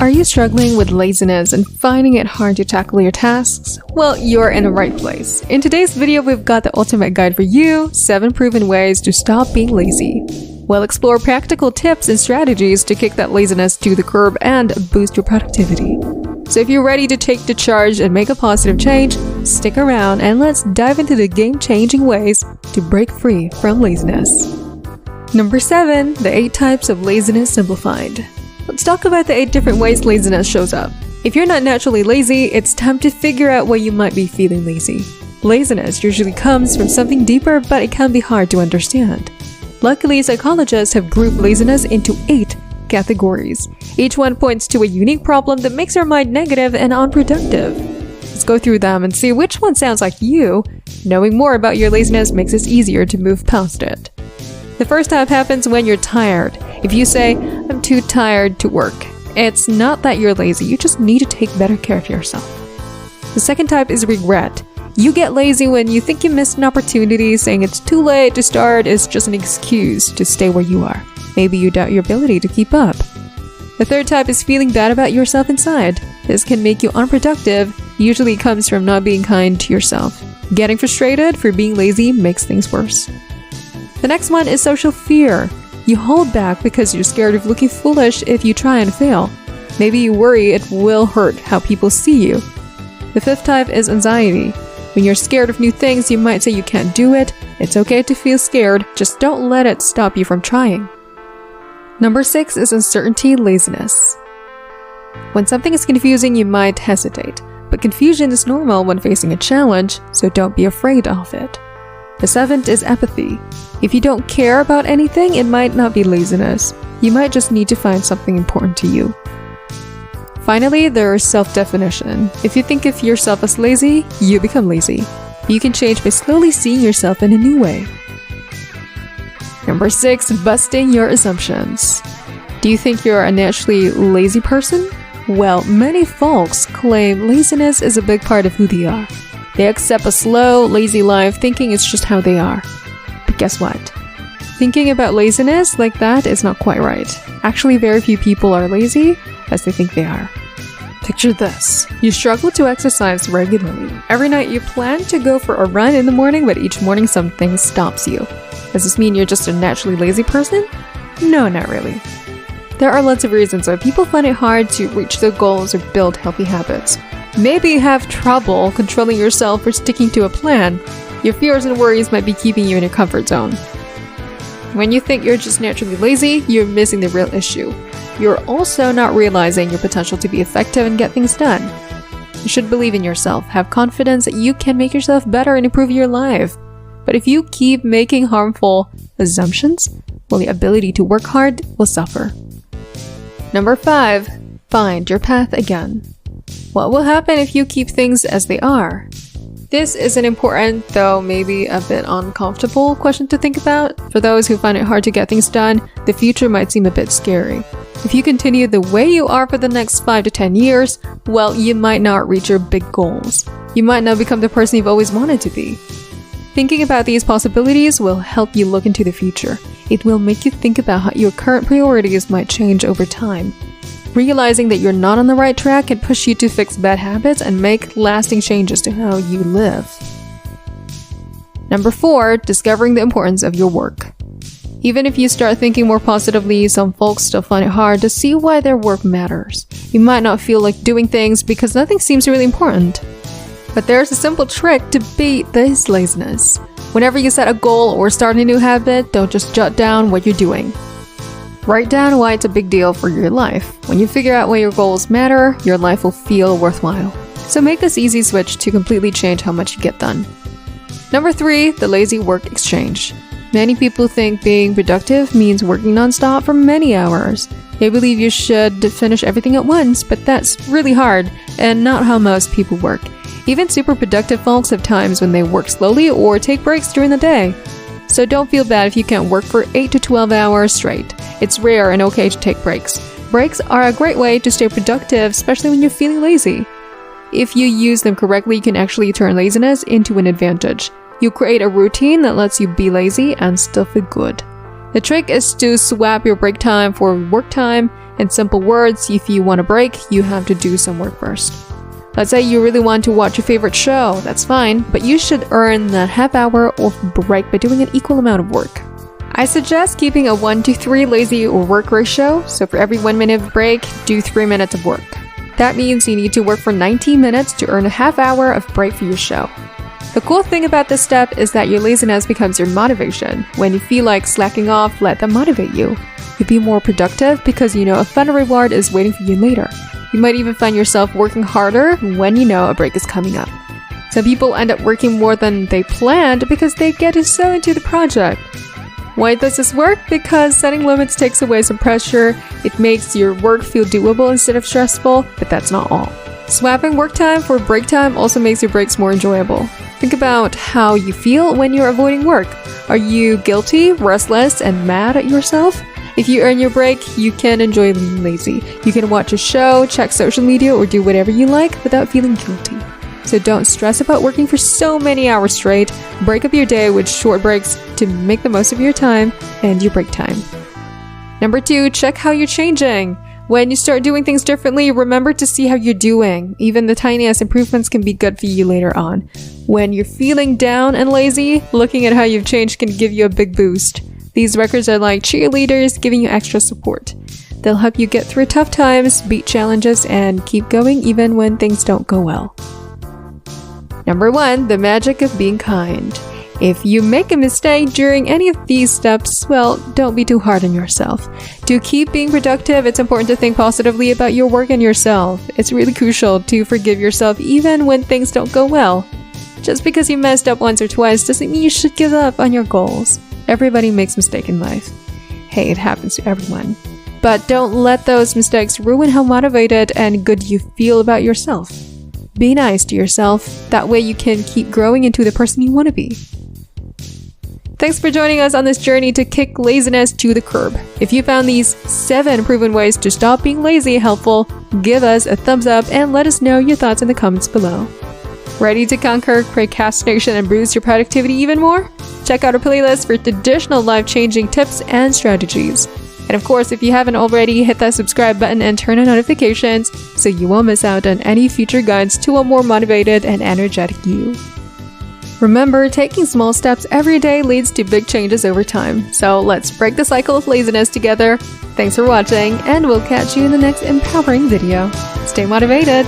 Are you struggling with laziness and finding it hard to tackle your tasks? Well, you're in the right place. In today's video, we've got the ultimate guide for you, 7 proven ways to stop being lazy. We'll explore practical tips and strategies to kick that laziness to the curb and boost your productivity. So if you're ready to take the charge and make a positive change, stick around and let's dive into the game-changing ways to break free from laziness. Number 7, the 8 types of laziness simplified. Let's talk about the 8 different ways laziness shows up. If you're not naturally lazy, it's time to figure out why you might be feeling lazy. Laziness usually comes from something deeper, but it can be hard to understand. Luckily, psychologists have grouped laziness into 8 categories. Each one points to a unique problem that makes your mind negative and unproductive. Let's go through them and see which one sounds like you. Knowing more about your laziness makes it easier to move past it. The first type happens when you're tired. If you say, "I'm too tired to work," it's not that you're lazy, you just need to take better care of yourself. The second type is regret. You get lazy when you think you missed an opportunity. Saying it's too late to start is just an excuse to stay where you are. Maybe you doubt your ability to keep up. The third type is feeling bad about yourself inside. This can make you unproductive. Usually comes from not being kind to yourself. Getting frustrated for being lazy makes things worse. The next one is social fear. You hold back because you're scared of looking foolish if you try and fail. Maybe you worry it will hurt how people see you. The fifth type is anxiety. When you're scared of new things, you might say you can't do it. It's okay to feel scared, just don't let it stop you from trying. Number 6 is uncertainty laziness. When something is confusing, you might hesitate, but confusion is normal when facing a challenge, so don't be afraid of it. The 7th is apathy. If you don't care about anything, it might not be laziness. You might just need to find something important to you. Finally, there is self-definition. If you think of yourself as lazy, you become lazy. You can change by slowly seeing yourself in a new way. Number 6, busting your assumptions. Do you think you're a naturally lazy person? Well, many folks claim laziness is a big part of who they are. They accept a slow, lazy life thinking it's just how they are. But guess what? Thinking about laziness like that is not quite right. Actually, very few people are lazy as they think they are. Picture this. You struggle to exercise regularly. Every night you plan to go for a run in the morning, but each morning something stops you. Does this mean you're just a naturally lazy person? No, not really. There are lots of reasons why people find it hard to reach their goals or build healthy habits. Maybe you have trouble controlling yourself or sticking to a plan. Your fears and worries might be keeping you in your comfort zone. When you think you're just naturally lazy, you're missing the real issue. You're also not realizing your potential to be effective and get things done. You should believe in yourself, have confidence that you can make yourself better and improve your life. But if you keep making harmful assumptions, well, the ability to work hard will suffer. Number 5, find your path again. What will happen if you keep things as they are? This is an important, though maybe a bit uncomfortable question to think about. For those who find it hard to get things done, the future might seem a bit scary. If you continue the way you are for the next 5 to 10 years, well, you might not reach your big goals. You might not become the person you've always wanted to be. Thinking about these possibilities will help you look into the future. It will make you think about how your current priorities might change over time. Realizing that you're not on the right track can push you to fix bad habits and make lasting changes to how you live. Number 4, discovering the importance of your work. Even if you start thinking more positively, some folks still find it hard to see why their work matters. You might not feel like doing things because nothing seems really important. But there's a simple trick to beat this laziness. Whenever you set a goal or start a new habit, don't just jot down what you're doing. Write down why it's a big deal for your life. When you figure out why your goals matter, your life will feel worthwhile. So make this easy switch to completely change how much you get done. Number 3, the lazy work exchange. Many people think being productive means working non-stop for many hours. They believe you should finish everything at once, but that's really hard and not how most people work. Even super productive folks have times when they work slowly or take breaks during the day. So don't feel bad if you can't work for 8 to 12 hours straight. It's rare and okay to take breaks. Breaks are a great way to stay productive, especially when you're feeling lazy. If you use them correctly, you can actually turn laziness into an advantage. You create a routine that lets you be lazy and still feel good. The trick is to swap your break time for work time. In simple words, if you want a break, you have to do some work first. Let's say you really want to watch your favorite show, that's fine, but you should earn that half hour of break by doing an equal amount of work. I suggest keeping a 1-to-3 lazy or work ratio, so for every 1 minute of break, do 3 minutes of work. That means you need to work for 90 minutes to earn a half hour of break for your show. The cool thing about this step is that your laziness becomes your motivation. When you feel like slacking off, let that motivate you. You'll be more productive because you know a fun reward is waiting for you later. You might even find yourself working harder when you know a break is coming up. Some people end up working more than they planned because they get so into the project. Why does this work? Because setting limits takes away some pressure. It makes your work feel doable instead of stressful, but that's not all. Swapping work time for break time also makes your breaks more enjoyable. Think about how you feel when you're avoiding work. Are you guilty, restless, and mad at yourself? If you earn your break, you can enjoy being lazy. You can watch a show, check social media, or do whatever you like without feeling guilty. So don't stress about working for so many hours straight. Break up your day with short breaks to make the most of your time and your break time. Number 2, check how you're changing. When you start doing things differently, remember to see how you're doing. Even the tiniest improvements can be good for you later on. When you're feeling down and lazy, looking at how you've changed can give you a big boost. These records are like cheerleaders giving you extra support. They'll help you get through tough times, beat challenges, and keep going even when things don't go well. Number 1, the magic of being kind. If you make a mistake during any of these steps, well, don't be too hard on yourself. To keep being productive, it's important to think positively about your work and yourself. It's really crucial to forgive yourself even when things don't go well. Just because you messed up once or twice doesn't mean you should give up on your goals. Everybody makes mistakes in life. Hey, it happens to everyone. But don't let those mistakes ruin how motivated and good you feel about yourself. Be nice to yourself. That way you can keep growing into the person you want to be. Thanks for joining us on this journey to kick laziness to the curb. If you found these 7 proven ways to stop being lazy helpful, give us a thumbs up and let us know your thoughts in the comments below. Ready to conquer procrastination and boost your productivity even more? Check out our playlist for additional life-changing tips and strategies. And of course, if you haven't already, hit that subscribe button and turn on notifications so you won't miss out on any future guides to a more motivated and energetic you. Remember, taking small steps every day leads to big changes over time. So let's break the cycle of laziness together. Thanks for watching, and we'll catch you in the next empowering video. Stay motivated!